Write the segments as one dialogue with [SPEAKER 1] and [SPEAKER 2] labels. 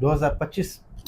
[SPEAKER 1] 2025।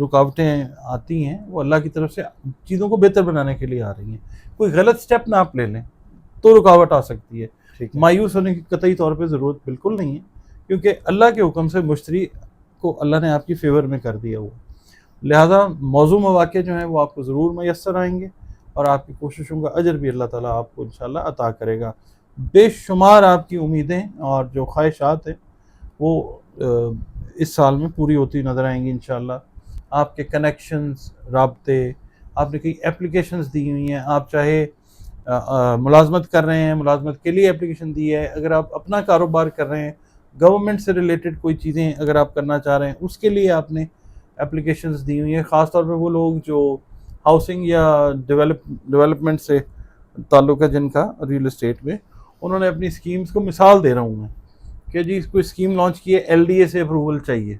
[SPEAKER 2] رکاوٹیں آتی ہیں وہ اللہ کی طرف سے چیزوں کو بہتر بنانے کے لیے آ رہی ہیں. کوئی غلط سٹیپ نہ آپ لے لیں تو رکاوٹ آ سکتی ہے.
[SPEAKER 1] ٹھیک ہے.
[SPEAKER 2] مایوس ہونے کی قطعی طور پہ ضرورت بالکل نہیں ہے، کیونکہ اللہ کے حکم سے مشتری کو اللہ نے آپ کی فیور میں کر دیا ہوا. لہذا موضوع مواقع جو ہیں وہ آپ کو ضرور میسر آئیں گے، اور آپ کی کوششوں کا اجر بھی اللہ تعالیٰ آپ کو انشاءاللہ عطا کرے گا. بے شمار آپ کی امیدیں اور جو خواہشات ہیں وہ اس سال میں پوری ہوتی نظر آئیں گی انشاءاللہ. آپ کے کنیکشنز، رابطے، آپ نے کئی اپلیکیشنز دی ہوئی ہیں، آپ چاہے ملازمت کر رہے ہیں، ملازمت کے لیے اپلیکیشن دی ہے، اگر آپ اپنا کاروبار کر رہے ہیں، گورنمنٹ سے ریلیٹڈ کوئی چیزیں اگر آپ کرنا چاہ رہے ہیں اس کے لیے آپ نے اپلیکیشنز دی ہوئی ہیں. خاص طور پہ وہ لوگ جو ہاؤسنگ یا ڈیولپمنٹ سے تعلق ہے جن کا ریل اسٹیٹ میں، انہوں نے اپنی اسکیمز کو مثال دے رہا ہوں میں کہ جی کوئی اسکیم لانچ کی ہے، ایل ڈی اے سے اپروول چاہیے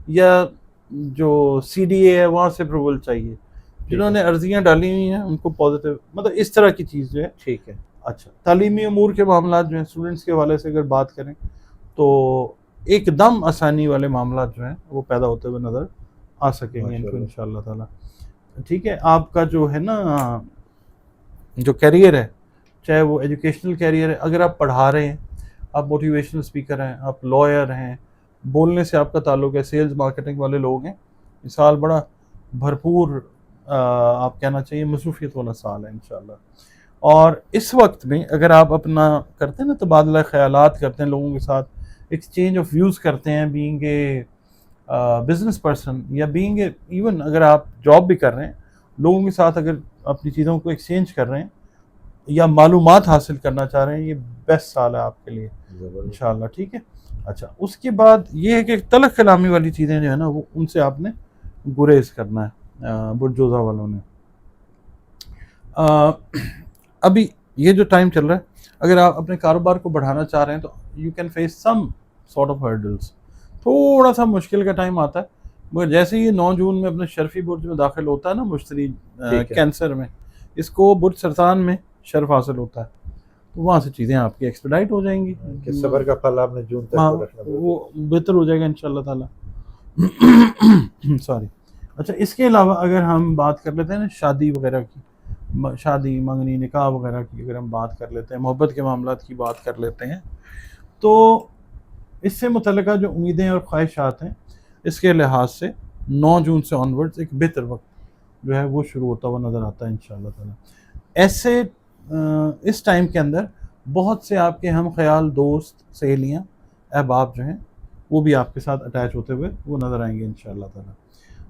[SPEAKER 2] یا جو سی ڈی اے ہے وہاں سے اپروول چاہیے. جنہوں نے عرضیاں ڈالی ہوئی ہیں ان کو پازیٹیو، مطلب اس طرح کی چیز جو ہے.
[SPEAKER 1] ٹھیک ہے.
[SPEAKER 2] اچھا، تعلیمی امور کے معاملات جو ہیں اسٹوڈنٹس کے حوالے سے اگر بات کریں تو ایک دم آسانی والے معاملات جو ہیں وہ پیدا ہوتے ہوئے نظر آ سکیں گے ان کو انشاءاللہ تعالیٰ. ٹھیک ہے. آپ کا جو ہے نا جو کیریئر ہے، چاہے وہ ایجوکیشنل کیریئر ہے، اگر آپ پڑھا رہے ہیں، آپ موٹیویشنل اسپیکر ہیں، آپ لائر ہیں، بولنے سے آپ کا تعلق ہے، سیلز مارکیٹنگ والے لوگ ہیں، یہ سال بڑا بھرپور آپ کہنا چاہیے مصروفیت والا سال ہے انشاءاللہ. اور اس وقت میں اگر آپ اپنا کرتے ہیں نا تبادلہ خیالات کرتے ہیں لوگوں کے ساتھ، ایکسچینج آف ویوز کرتے ہیں، بینگ اے بزنس پرسن یا بینگ اے ایون اگر آپ جاب بھی کر رہے ہیں، لوگوں کے ساتھ اگر اپنی چیزوں کو ایکسچینج کر رہے ہیں یا معلومات حاصل کرنا چاہ رہے ہیں، یہ بیسٹ سال ہے آپ کے لیے انشاءاللہ. ٹھیک ہے. اچھا، اس کے بعد یہ ہے کہ تلخ کلامی والی چیزیں جو ہے نا وہ ان سے آپ نے گریز کرنا ہے برجوزہ والوں نے. ابھی یہ جو ٹائم چل رہا ہے، اگر آپ اپنے کاروبار کو بڑھانا چاہ رہے ہیں تو you can face some sort of hurdles. تھوڑا سا مشکل کا ٹائم آتا ہے، مگر جیسے یہ 9 جون میں اپنے شرفی برج میں داخل ہوتا ہے نا مشتری کینسر میں، اس کو برج سرطان میں شرف حاصل ہوتا ہے، تو وہاں سے چیزیں آپ کی ایکسپیڈائٹ ہو جائیں گی
[SPEAKER 1] کہ صبر کا پھل آپ نے جون تک رکھنا،
[SPEAKER 2] وہ بہتر ہو جائے گا انشاءاللہ تعالیٰ. سوری. اچھا، اس کے علاوہ اگر ہم بات کر لیتے ہیں نا شادی وغیرہ کی، شادی منگنی نکاح وغیرہ کی اگر ہم بات کر لیتے ہیں، محبت کے معاملات کی بات کر لیتے ہیں، تو اس سے متعلقہ جو امیدیں اور خواہشات ہیں اس کے لحاظ سے 9 جون سے آنورڈز ایک بہتر وقت جو ہے وہ شروع ہوتا ہوا نظر آتا ہے انشاءاللہ تعالیٰ. ایسے اس ٹائم کے اندر بہت سے آپ کے ہم خیال دوست، سہیلیاں، احباب جو ہیں وہ بھی آپ کے ساتھ اٹیچ ہوتے ہوئے وہ نظر آئیں گے انشاءاللہ تعالیٰ.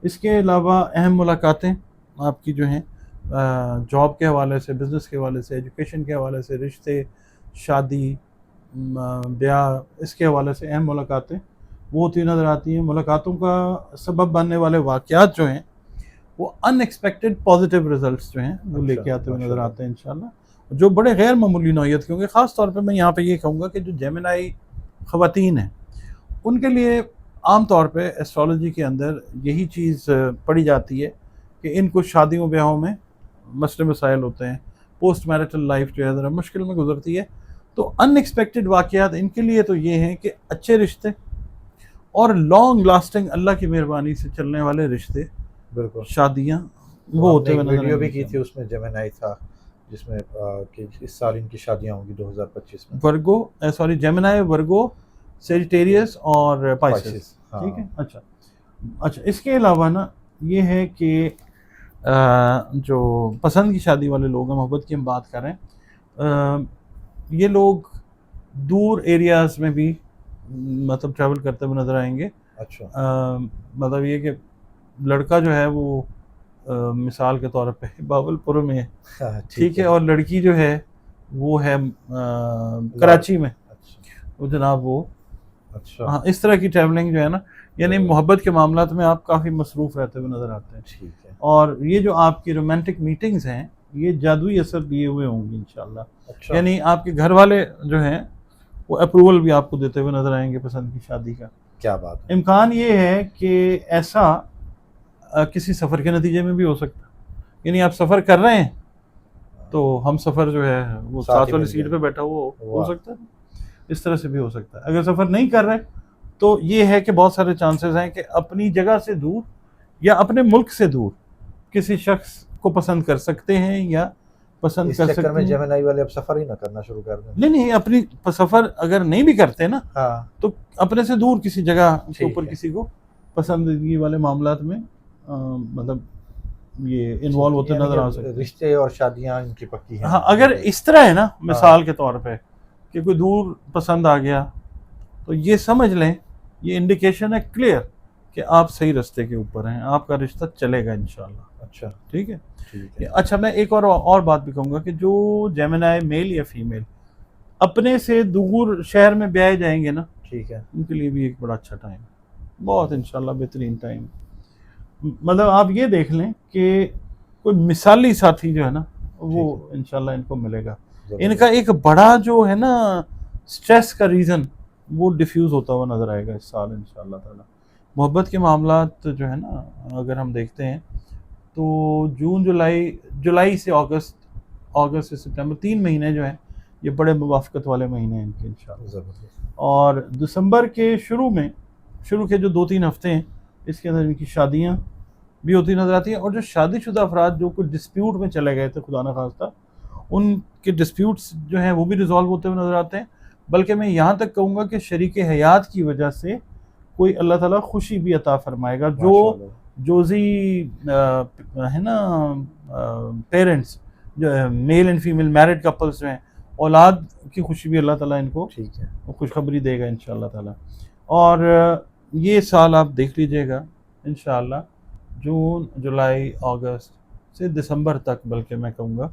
[SPEAKER 2] اس کے علاوہ اہم ملاقاتیں آپ کی جو ہیں جاب کے حوالے سے، بزنس کے حوالے سے، ایجوکیشن کے حوالے سے، رشتے، شادی، بیاہ، اس کے حوالے سے اہم ملاقاتیں وہ ہوتی نظر آتی ہیں. ملاقاتوں کا سبب بننے والے واقعات جو ہیں وہ ان ایکسپیکٹڈ پازیٹیو ریزلٹس جو ہیں وہ لے کے آتے ہوئے نظر آتے ہیں انشاءاللہ، جو بڑے غیر معمولی نوعیت کے ہوں گے. خاص طور پہ میں یہاں پہ یہ کہوں گا کہ جو جیمنائی خواتین ہیں ان کے لیے عام طور پہ ایسٹرالوجی کے اندر یہی چیز پڑھی جاتی ہے کہ ان کو شادیوں بیاہوں میں مسئلے مسائل ہوتے ہیں، پوسٹ میرٹل لائف جو ہے ذرا مشکل میں گزرتی ہے. تو ان ایکسپیکٹڈ واقعات ان کے لیے تو یہ ہیں کہ اچھے رشتے اور لانگ لاسٹنگ اللہ کی مہربانی سے چلنے والے رشتے،
[SPEAKER 1] بالکل
[SPEAKER 2] شادیاں وہ ہوتے ہوئے نظر
[SPEAKER 1] ویڈیو بھی کی تھی، اس میں جیمنائی تھا جس میں کہ اس سال ان کی شادیاں ہوں گی 2025 میں.
[SPEAKER 2] ورگو جیمنائی، ورگو، سیجیٹیریس اور پائسس. ٹھیک ہے. اچھا، اس کے علاوہ نا یہ ہے کہ جو پسند کی شادی والے لوگ ہیں، محبت کی ہم بات کر رہے ہیں، یہ لوگ دور ایریاز میں بھی مطلب ٹریول کرتے ہوئے نظر آئیں گے.
[SPEAKER 1] اچھا،
[SPEAKER 2] مطلب یہ کہ لڑکا جو ہے وہ مثال کے طور پہ باول پور میں ہے، ٹھیک ہے، اور لڑکی جو ہے وہ ہے کراچی میں، وہ جناب وہ ہاں اس طرح کی ٹریولنگ جو ہے نا، یعنی محبت کے معاملات میں آپ کافی مصروف رہتے ہوئے نظر آتے ہیں.
[SPEAKER 1] ٹھیک ہے.
[SPEAKER 2] اور یہ جو آپ کی رومانٹک میٹنگز ہیں یہ جادوئی اثر دیے ہوئے ہوں گی انشاءاللہ. یعنی آپ کے گھر والے جو ہیں وہ اپروول بھی آپ کو دیتے ہوئے نظر آئیں گے پسند کی شادی کا.
[SPEAKER 1] کیا بات ہے.
[SPEAKER 2] امکان یہ ہے کہ ایسا کسی سفر کے نتیجے میں بھی ہو سکتا ہے، یعنی آپ سفر کر رہے ہیں تو ہم سفر جو ہے وہ ساتھ والی سیٹ پہ بیٹھا ہو سکتا ہے، اس طرح سے بھی ہو سکتا ہے. اگر سفر نہیں کر رہے تو یہ ہے کہ بہت سارے چانسز ہیں کہ اپنی جگہ سے دور یا اپنے ملک سے دور کسی شخص کو پسند کر سکتے ہیں یا پسند
[SPEAKER 1] اس
[SPEAKER 2] کر
[SPEAKER 1] چکر
[SPEAKER 2] سکتے
[SPEAKER 1] میں
[SPEAKER 2] ہیں.
[SPEAKER 1] جیمنائی والے اب سفر ہی نہ کرنا شروع کر دیں.
[SPEAKER 2] نہیں اپنی سفر اگر نہیں بھی کرتے نا
[SPEAKER 1] ہاں
[SPEAKER 2] تو اپنے سے دور کسی جگہ کے
[SPEAKER 1] ٹھیک
[SPEAKER 2] اوپر
[SPEAKER 1] ہے.
[SPEAKER 2] کسی کو پسندیدگی والے معاملات میں مطلب یہ انوالو ہوتے
[SPEAKER 1] یعنی
[SPEAKER 2] نظر آ
[SPEAKER 1] کہ
[SPEAKER 2] سکتے ہیں.
[SPEAKER 1] رشتے اور شادیاں ان کی پکی ہیں.
[SPEAKER 2] ہاں اگر اس طرح ہے نا مثال کے طور پہ کہ کوئی دور پسند آ گیا تو یہ سمجھ لیں یہ انڈیکیشن ہے کلیئر کہ آپ صحیح رستے کے اوپر ہیں, آپ کا رشتہ چلے گا انشاءاللہ.
[SPEAKER 1] اچھا
[SPEAKER 2] ٹھیک ہے.
[SPEAKER 1] ٹھیک ہے.
[SPEAKER 2] اچھا میں ایک اور بات بھی کہوں گا کہ جو جیمنائی میل یا فیمیل اپنے سے دور شہر میں بیائے جائیں گے نا
[SPEAKER 1] ٹھیک ہے.
[SPEAKER 2] ان کے لیے بھی ایک بڑا اچھا ٹائم ہے, بہت انشاءاللہ بہترین ٹائم. مطلب آپ یہ دیکھ لیں کہ کوئی مثالی ساتھی جو ہے نا وہ انشاءاللہ ان کو ملے گا. ان کا ایک بڑا جو ہے نا سٹریس کا ریزن وہ ڈیفیوز ہوتا ہوا نظر آئے گا اس سال انشاءاللہ تعالی. محبت کے معاملات جو ہے نا اگر ہم دیکھتے ہیں تو جون جولائی سے اگست سے سپتمبر 3 مہینے جو ہیں یہ بڑے موافقت والے مہینے ہیں ان کے انشاءاللہ. اور دسمبر کے شروع کے جو 2-3 ہفتے ہیں اس کے اندر ان کی شادیاں بھی ہوتی نظر آتی ہیں. اور جو شادی شدہ افراد جو کوئی ڈسپیوٹ میں چلے گئے تھے خدا نہ خواستہ ان کے ڈسپیوٹس جو ہیں وہ بھی ریزالو ہوتے ہوئے نظر آتے ہیں. بلکہ میں یہاں تک کہوں گا کہ شریک حیات کی وجہ سے کوئی اللہ تعالیٰ خوشی بھی عطا فرمائے گا. جو جوزی ہے نا پیرنٹس جو male and female married couples جو ہیں اولاد کی خوشی بھی اللہ تعالیٰ ان کو
[SPEAKER 1] ٹھیک ہے
[SPEAKER 2] خوشخبری دے گا انشاءاللہ تعالیٰ. اور یہ سال آپ دیکھ لیجئے گا انشاءاللہ جون جولائی اگست سے دسمبر تک بلکہ میں کہوں گا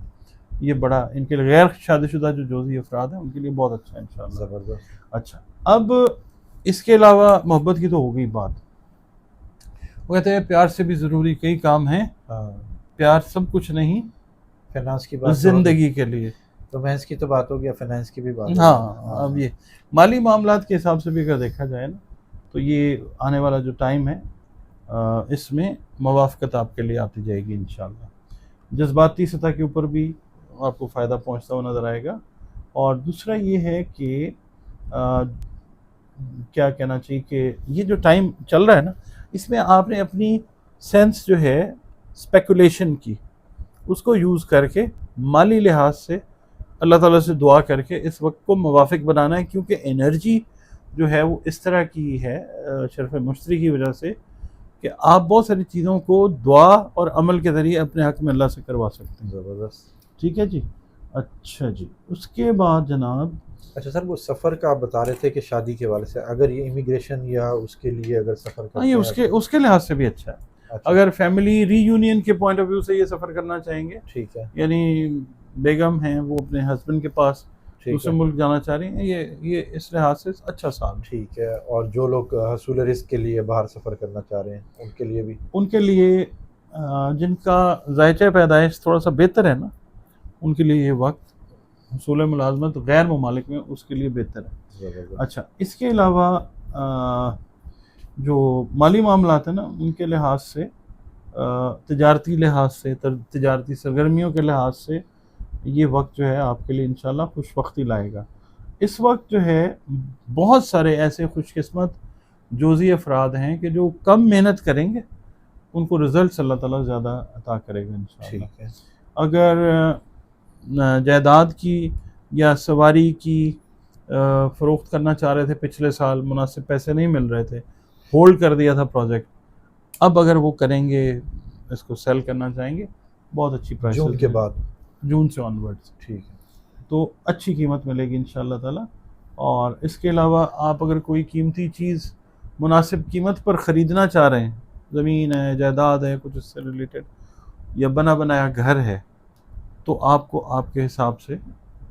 [SPEAKER 2] یہ بڑا ان کے لیے غیر شادی شدہ جو جوزی افراد ہیں ان کے لیے بہت اچھا ہے انشاءاللہ.
[SPEAKER 1] زبردست.
[SPEAKER 2] اچھا اب اس کے علاوہ محبت کی تو ہو گئی بات. وہ کہتے ہیں پیار سے بھی ضروری کئی کام ہیں, پیار سب کچھ نہیں
[SPEAKER 1] فائنانس کی بات
[SPEAKER 2] زندگی کے لیے.
[SPEAKER 1] رومانس کی تو بات ہو گیا, فائنانس کی بھی بات.
[SPEAKER 2] ہاں اب یہ مالی معاملات کے حساب سے بھی اگر دیکھا جائے نا تو یہ آنے والا جو ٹائم ہے اس میں موافقت آپ کے لیے آتی جائے گی انشاءاللہ. جذباتی سطح کے اوپر بھی آپ کو فائدہ پہنچتا ہوا نظر آئے گا. اور دوسرا یہ ہے کہ کیا کہنا چاہیے کہ یہ جو ٹائم چل رہا ہے نا اس میں آپ نے اپنی سینس جو ہے اسپیکولیشن کی اس کو یوز کر کے مالی لحاظ سے اللہ تعالیٰ سے دعا کر کے اس وقت کو موافق بنانا ہے. کیونکہ انرجی جو ہے وہ اس طرح کی ہے شرف مشتری کی وجہ سے کہ آپ بہت ساری چیزوں کو دعا اور عمل کے ذریعے اپنے حق میں اللہ سے کروا سکتے ہیں.
[SPEAKER 1] زبردست.
[SPEAKER 2] ٹھیک ہے جی. اچھا جی اس کے بعد جناب
[SPEAKER 1] اچھا سر وہ سفر کا آپ بتا رہے تھے کہ شادی کے حوالے سے اگر یہ امیگریشن یا اس کے لیے اگر سفر کرتے
[SPEAKER 2] یہ
[SPEAKER 1] ہیں
[SPEAKER 2] اس کے لحاظ سے بھی اچھا ہے. اگر فیملی ری یونین کے پوائنٹ آف ویو سے یہ سفر کرنا چاہیں گے
[SPEAKER 1] ٹھیک ہے,
[SPEAKER 2] یعنی بیگم ہیں وہ اپنے ہسبینڈ کے پاس دوسرے ملک جانا چاہ رہی ہیں یہ اس لحاظ سے اچھا سال.
[SPEAKER 1] ٹھیک ہے. اور جو لوگ حصول رزق کے لیے باہر سفر کرنا چاہ رہے ہیں ان کے لیے بھی,
[SPEAKER 2] ان کے لیے جن کا ذائقہ پیدائش تھوڑا سا بہتر ہے نا ان کے لیے یہ وقت حصول ملازمت غیر ممالک میں اس کے لیے بہتر ہے. اچھا اس کے علاوہ جو مالی معاملات ہیں نا ان کے لحاظ سے تجارتی لحاظ سے تجارتی سرگرمیوں کے لحاظ سے یہ وقت جو ہے آپ کے لیے انشاءاللہ خوش وقتی لائے گا. اس وقت جو ہے بہت سارے ایسے خوش قسمت جوزی افراد ہیں کہ جو کم محنت کریں گے ان کو رزلٹس اللہ تعالیٰ زیادہ عطا کرے گا انشاءاللہ.
[SPEAKER 1] ٹھیک ہے.
[SPEAKER 2] اگر جائیداد کی یا سواری کی فروخت کرنا چاہ رہے تھے پچھلے سال مناسب پیسے نہیں مل رہے تھے ہولڈ کر دیا تھا پروجیکٹ, اب اگر وہ کریں گے اس کو سیل کرنا چاہیں گے بہت اچھی پرائس
[SPEAKER 1] جون کے بعد
[SPEAKER 2] جون سے آنورڈز
[SPEAKER 1] ٹھیک ہے
[SPEAKER 2] تو اچھی قیمت ملے گی انشاءاللہ تعالی. اور اس کے علاوہ آپ اگر کوئی قیمتی چیز مناسب قیمت پر خریدنا چاہ رہے ہیں, زمین ہے جائیداد ہے کچھ اس سے ریلیٹڈ یا بنا بنایا گھر ہے تو آپ کو آپ کے حساب سے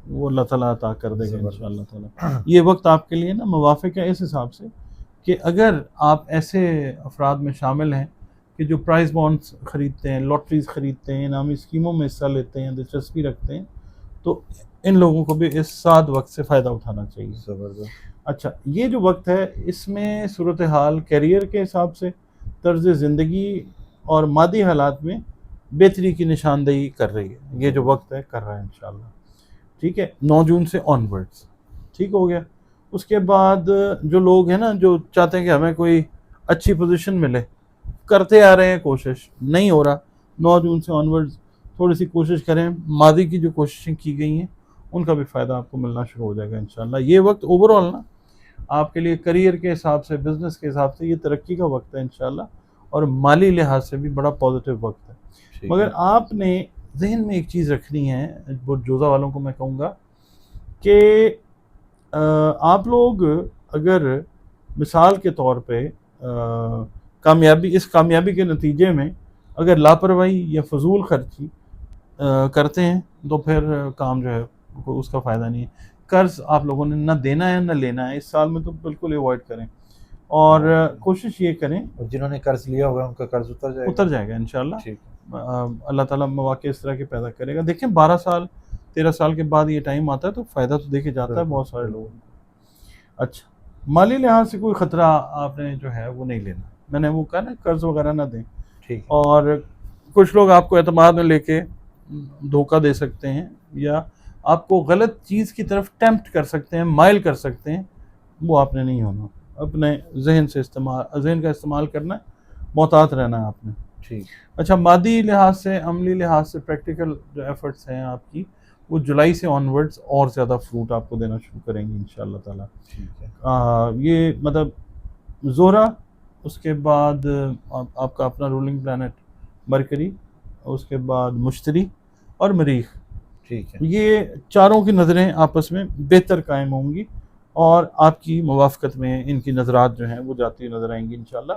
[SPEAKER 2] وہ اللہ تعالیٰ عطا کر دے گا انشاءاللہ تعالیٰ. یہ وقت آپ کے لیے نا موافق ہے اس حساب سے کہ اگر آپ ایسے افراد میں شامل ہیں کہ جو پرائز بانڈز خریدتے ہیں, لاٹریز خریدتے ہیں, انعامی اسکیموں میں حصہ لیتے ہیں, دلچسپی رکھتے ہیں, تو ان لوگوں کو بھی اس سعد وقت سے فائدہ اٹھانا چاہیے.
[SPEAKER 1] زبردست.
[SPEAKER 2] اچھا یہ جو وقت ہے اس میں صورتحال کیریئر کے حساب سے طرز زندگی اور مادی حالات میں بہتری کی نشاندہی کر رہی ہے. یہ جو وقت ہے کر رہا ہے انشاءاللہ. ٹھیک ہے 9 جون سے آنورڈز ٹھیک ہو گیا. اس کے بعد جو لوگ ہیں نا جو چاہتے ہیں کہ ہمیں کوئی اچھی پوزیشن ملے کرتے آ رہے ہیں کوشش, نہیں ہو رہا, 9 جون سے آنورڈز تھوڑی سی کوشش کریں. ماضی کی جو کوششیں کی گئی ہیں ان کا بھی فائدہ آپ کو ملنا شروع ہو جائے گا انشاءاللہ. یہ وقت اوور آل نا آپ کے لیے کریئر کے حساب سے, بزنس کے حساب سے یہ ترقی کا وقت ہے انشاءاللہ, اور مالی لحاظ سے بھی بڑا پازیٹیو وقت ہے. مگر آپ نے ذہن میں ایک چیز رکھنی ہے, وہ جوزہ والوں کو میں کہوں گا کہ آپ لوگ اگر مثال کے طور پہ اس کامیابی کے نتیجے میں اگر لاپرواہی یا فضول خرچی کرتے ہیں تو پھر کام جو ہے اس کا فائدہ نہیں ہے. قرض آپ لوگوں نے نہ دینا ہے نہ لینا ہے اس سال میں, تو بالکل ایوائڈ کریں, اور کوشش یہ کریں,
[SPEAKER 1] جنہوں نے قرض لیا ہوگا ان کا قرض اتر
[SPEAKER 2] جائے گا انشاءاللہ. اللہ تعالیٰ مواقع اس طرح کے پیدا کرے گا. دیکھیں 12 سال 13 سال کے بعد یہ ٹائم آتا ہے تو فائدہ تو دیکھے جاتا ہے بہت سارے لوگوں کو. اچھا, مالی لحاظ سے کوئی خطرہ آپ نے جو ہے وہ نہیں لینا. میں نے وہ کہا نا قرض وغیرہ نہ دیں. اور کچھ لوگ آپ کو اعتماد میں لے کے دھوکہ دے سکتے ہیں یا آپ کو غلط چیز کی طرف ٹیمپٹ کر سکتے ہیں, مائل کر سکتے ہیں, وہ آپ نے نہیں ہونا. اپنے ذہن کا استعمال کرنا ہے, محتاط رہنا ہے آپ نے. اچھا, مادی لحاظ سے, عملی لحاظ سے پریکٹیکل جو ایفرٹس ہیں آپ کی, وہ جولائی سے آنورڈز اور زیادہ فروٹ آپ کو دینا شروع کریں گے انشاءاللہ تعالیٰ. یہ مطلب زہرہ, اس کے بعد آپ کا اپنا رولنگ پلانٹ مرکری, اس کے بعد مشتری اور مریخ, یہ چاروں کی نظریں آپس میں بہتر قائم ہوں گی اور آپ کی موافقت میں ان کی نظرات جو ہیں وہ جاتی ہوئی نظر آئیں گی انشاءاللہ.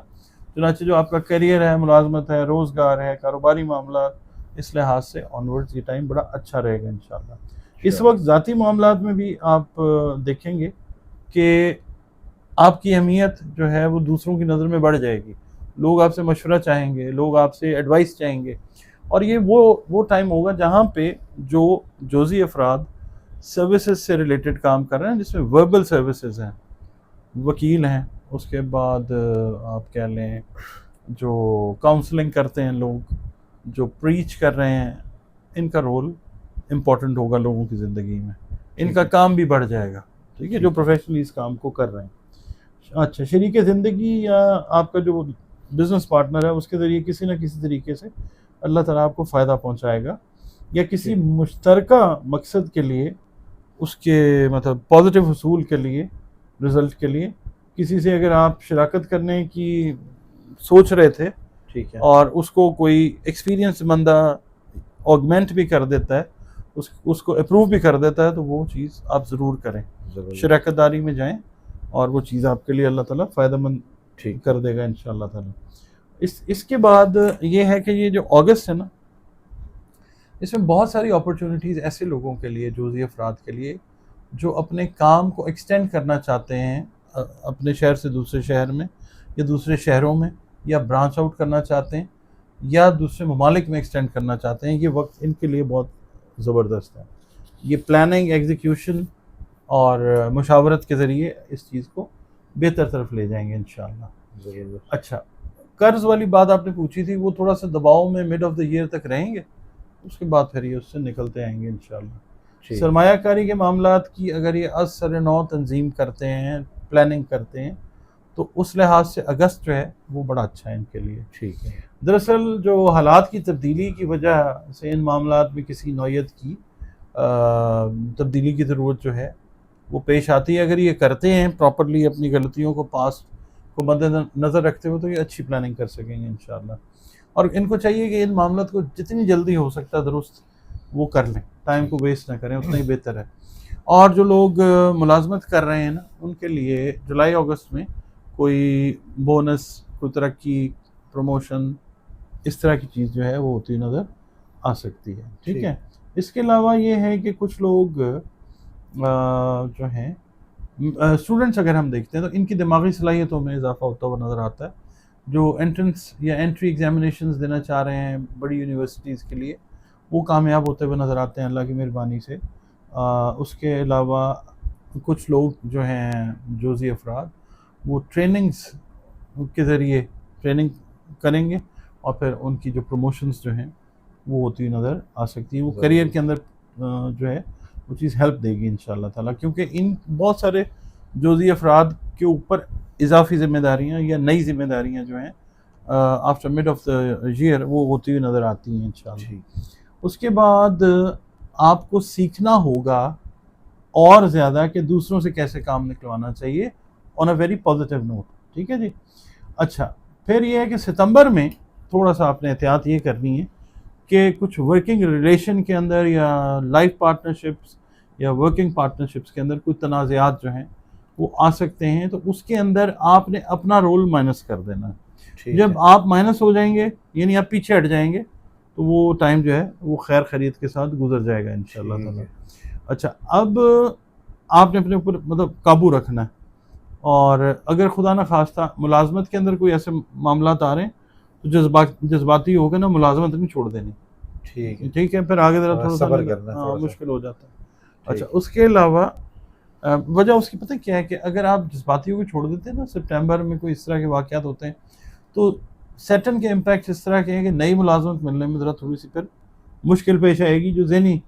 [SPEAKER 2] چنانچہ جو آپ کا کیریئر ہے, ملازمت ہے, روزگار ہے, کاروباری معاملات, اس لحاظ سے آنورڈز یہ ٹائم بڑا اچھا رہے گا انشاءاللہ. اس وقت ذاتی معاملات میں بھی آپ دیکھیں گے کہ آپ کی اہمیت جو ہے وہ دوسروں کی نظر میں بڑھ جائے گی. لوگ آپ سے مشورہ چاہیں گے, لوگ آپ سے ایڈوائس چاہیں گے, اور یہ وہ ٹائم ہوگا جہاں پہ جو جوزی افراد سروسز سے ریلیٹڈ کام کر رہے ہیں, جس میں وربل سروسز ہیں, وکیل ہیں, اس کے بعد آپ کہہ لیں جو کاؤنسلنگ کرتے ہیں لوگ, جو پریچ کر رہے ہیں, ان کا رول امپورٹنٹ ہوگا لوگوں کی زندگی میں, ان کا کام بھی بڑھ جائے گا. ٹھیک ہے, جو پروفیشنلی اس کام کو کر رہے ہیں. اچھا, شریک زندگی یا آپ کا جو بزنس پارٹنر ہے اس کے ذریعے کسی نہ کسی طریقے سے اللہ تعالیٰ آپ کو فائدہ پہنچائے گا, یا کسی مشترکہ مقصد کے لیے, اس کے مطلب پازیٹیو حصول کے لیے, رزلٹ کے لیے کسی سے اگر آپ شراکت کرنے کی سوچ رہے تھے, اور اس کو کوئی ایکسپیرینس بندہ آگمنٹ بھی کر دیتا ہے, اس کو اپروو بھی کر دیتا ہے, تو وہ چیز آپ ضرور کریں, شراکت داری میں جائیں, اور وہ چیز آپ کے لیے اللہ تعالیٰ فائدہ مند کر دے گا انشاءاللہ تعالیٰ. اس کے بعد یہ ہے کہ یہ جو اگست ہے نا, اس میں بہت ساری اپرچونیٹیز ایسے لوگوں کے لیے, جزئی افراد کے لیے, جو اپنے کام کو ایکسٹینڈ کرنا چاہتے ہیں اپنے شہر سے دوسرے شہر میں, یا دوسرے شہروں میں, یا برانچ آؤٹ کرنا چاہتے ہیں, یا دوسرے ممالک میں ایکسٹینڈ کرنا چاہتے ہیں. یہ وقت ان کے لیے بہت زبردست ہے. یہ پلاننگ, ایگزیکیوشن اور مشاورت کے ذریعے اس چیز کو بہتر طرف لے جائیں گے انشاءاللہ. اچھا, قرض والی بات آپ نے پوچھی تھی, وہ تھوڑا سا دباؤ میں مڈ آف دا ایئر تک رہیں گے, اس کے بعد پھر یہ اس سے نکلتے آئیں گے انشاءاللہ. سرمایہ کاری کے معاملات کی اگر یہ از سر نو تنظیم کرتے ہیں, پلاننگ کرتے ہیں, تو اس لحاظ سے اگست جو ہے وہ بڑا اچھا ہے ان کے لیے. دراصل جو حالات کی تبدیلی کی وجہ سے ان معاملات میں کسی نوعیت کی تبدیلی کی ضرورت جو ہے وہ پیش آتی ہے. اگر یہ کرتے ہیں پراپرلی, اپنی غلطیوں کو پاسٹ کو مد نظر رکھتے ہوئے, تو یہ اچھی پلاننگ کر سکیں گے انشاءاللہ. اور ان کو چاہیے کہ ان معاملات کو جتنی جلدی ہو سکتا ہے درست وہ کر لیں, ٹائم کو ویسٹ نہ کریں, اتنا ہی بہتر ہے. اور جو لوگ ملازمت کر رہے ہیں نا, ان کے لیے جولائی اگست میں کوئی بونس, کوئی ترقی, پروموشن, اس طرح کی چیز جو ہے وہ ہوتی نظر آ سکتی ہے. ٹھیک ہے. اس کے علاوہ یہ ہے کہ کچھ لوگ جو ہیں اسٹوڈنٹس اگر ہم دیکھتے ہیں تو ان کی دماغی صلاحیتوں میں اضافہ ہوتا ہوا نظر آتا ہے. جو انٹرنس یا انٹری ایگزامینیشنز دینا چاہ رہے ہیں بڑی یونیورسٹیز کے لیے, وہ کامیاب ہوتے ہوئے نظر آتے ہیں اللہ کی مہربانی سے. اس کے علاوہ کچھ لوگ جو ہیں جزئی افراد, وہ ٹریننگز کے ذریعے ٹریننگ کریں گے, اور پھر ان کی جو پروموشنز جو ہیں وہ ہوتی نظر آ سکتی ہیں. وہ کریئر کے اندر جو ہے وہ چیز ہیلپ دے گی انشاءاللہ تعالیٰ, کیونکہ ان بہت سارے جزئی افراد کے اوپر اضافی ذمہ داریاں یا نئی ذمہ داریاں جو ہیں after mid of the year وہ ہوتی ہوئی نظر آتی ہیں انشاءاللہ.
[SPEAKER 1] ٹھیک.
[SPEAKER 2] اس کے بعد آپ کو سیکھنا ہوگا اور زیادہ کہ دوسروں سے کیسے کام نکلوانا چاہیے آن اے ویری پازیٹیو نوٹ. ٹھیک ہے جی. اچھا پھر یہ ہے کہ ستمبر میں تھوڑا سا آپ نے احتیاط یہ کرنی ہے کہ کچھ ورکنگ ریلیشن کے اندر یا لائف پارٹنرشپس یا ورکنگ پارٹنرشپس کے اندر کچھ تنازعات جو ہیں وہ آ سکتے ہیں. تو اس کے اندر آپ نے اپنا رول مائنس کر دینا ہے.
[SPEAKER 1] ٹھیک
[SPEAKER 2] جب
[SPEAKER 1] ہے.
[SPEAKER 2] آپ مائنس ہو جائیں گے یعنی آپ پیچھے ہٹ جائیں گے تو وہ ٹائم جو ہے وہ خیر خرید کے ساتھ گزر جائے گا انشاءاللہ
[SPEAKER 1] ٹھیک
[SPEAKER 2] تعالی.
[SPEAKER 1] ہے.
[SPEAKER 2] اچھا اب آپ نے اپنے اوپر مطلب قابو رکھنا ہے. اور اگر خدا نہ خواستہ ملازمت کے اندر کوئی ایسے معاملات آ رہے ہیں تو جذباتی ہو کے نا ملازمت نہیں چھوڑ دینی.
[SPEAKER 1] ٹھیک ہے.
[SPEAKER 2] ٹھیک ہے. پھر آگے ذرا
[SPEAKER 1] تھوڑا
[SPEAKER 2] تھوڑا سا
[SPEAKER 1] صبر کرنا ہے تھوڑا سا.
[SPEAKER 2] مشکل ہو جاتا ہے. اچھا
[SPEAKER 1] ٹھیک.
[SPEAKER 2] اس کے علاوہ وجہ اس کی پتہ کیا ہے کہ اگر آپ جذباتی ہو کے چھوڑ دیتے ہیں نا سپٹمبر میں کوئی اس طرح کے واقعات ہوتے ہیں تو سیٹن کے امپیکٹ اس طرح کے ہیں کہ نئی ملازمت ملنے میں ذرا تھوڑی سی پھر مشکل پیش آئے گی جو ذہنی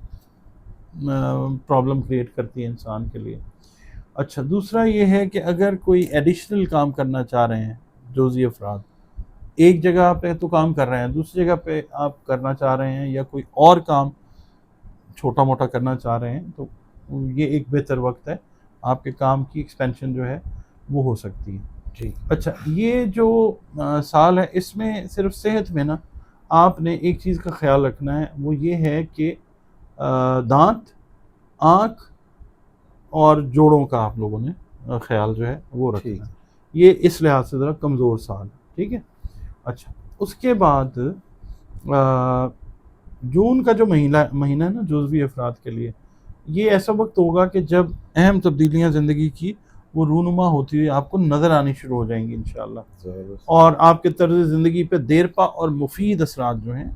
[SPEAKER 2] پرابلم کریٹ کرتی ہے انسان کے لیے. اچھا دوسرا یہ ہے کہ اگر کوئی ایڈیشنل کام کرنا چاہ رہے ہیں جزئی افراد ایک جگہ پہ تو کام کر رہے ہیں دوسری جگہ پہ آپ کرنا چاہ رہے ہیں یا کوئی اور کام چھوٹا موٹا کرنا چاہ رہے ہیں تو یہ ایک بہتر وقت ہے. آپ کے کام کی ایکسپینشن جو ہے وہ ہو سکتی ہے.
[SPEAKER 1] ٹھیک.
[SPEAKER 2] اچھا یہ جو سال ہے اس میں صرف صحت میں نا آپ نے ایک چیز کا خیال رکھنا ہے وہ یہ ہے کہ دانت آنکھ اور جوڑوں کا آپ لوگوں نے خیال جو ہے وہ
[SPEAKER 1] ٹھیک.
[SPEAKER 2] رکھنا ہے. یہ اس لحاظ سے ذرا کمزور سال ہے. ٹھیک ہے. اچھا اس کے بعد جون کا جو مہینہ ہے نا جزوی افراد کے لیے یہ ایسا وقت ہوگا کہ جب اہم تبدیلیاں زندگی کی وہ رونما ہوتی ہوئی آپ کو نظر آنی شروع ہو جائیں گی انشاءاللہ.
[SPEAKER 1] زبردست.
[SPEAKER 2] اور آپ کے طرز زندگی پہ دیرپا اور مفید اثرات جو ہیں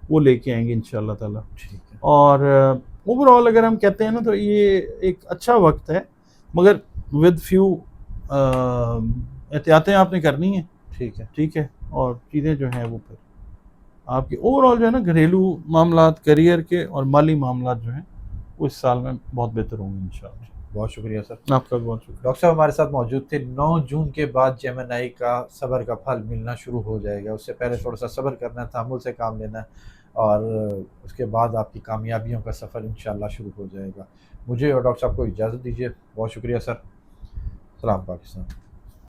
[SPEAKER 2] وہ لے کے آئیں گے انشاءاللہ تعالیٰ.
[SPEAKER 1] ٹھیک ہے.
[SPEAKER 2] اور اوور آل اگر ہم کہتے ہیں نا تو یہ ایک اچھا وقت ہے مگر ود فیو احتیاطیں آپ نے کرنی ہیں.
[SPEAKER 1] ٹھیک ہے.
[SPEAKER 2] ٹھیک ہے. اور چیزیں جو ہیں وہ پھر آپ کے اوور آل جو ہے نا گھریلو معاملات کیریئر کے اور مالی معاملات جو ہیں وہ اس سال میں بہت بہتر ہوں گے انشاءاللہ.
[SPEAKER 1] بہت شکریہ سر.
[SPEAKER 2] آپ کا بہت شکریہ.
[SPEAKER 1] ڈاکٹر صاحب ہمارے ساتھ موجود تھے. 9 جون کے بعد جیمنائی کا صبر کا پھل ملنا شروع ہو جائے گا. اس سے پہلے تھوڑا سا صبر کرنا ہے تحمل سے کام لینا ہے اور اس کے بعد آپ کی کامیابیوں کا سفر انشاءاللہ شروع ہو جائے گا. مجھے اور ڈاکٹر صاحب کو اجازت دیجیے. بہت شکریہ سر. سلام پاکستان.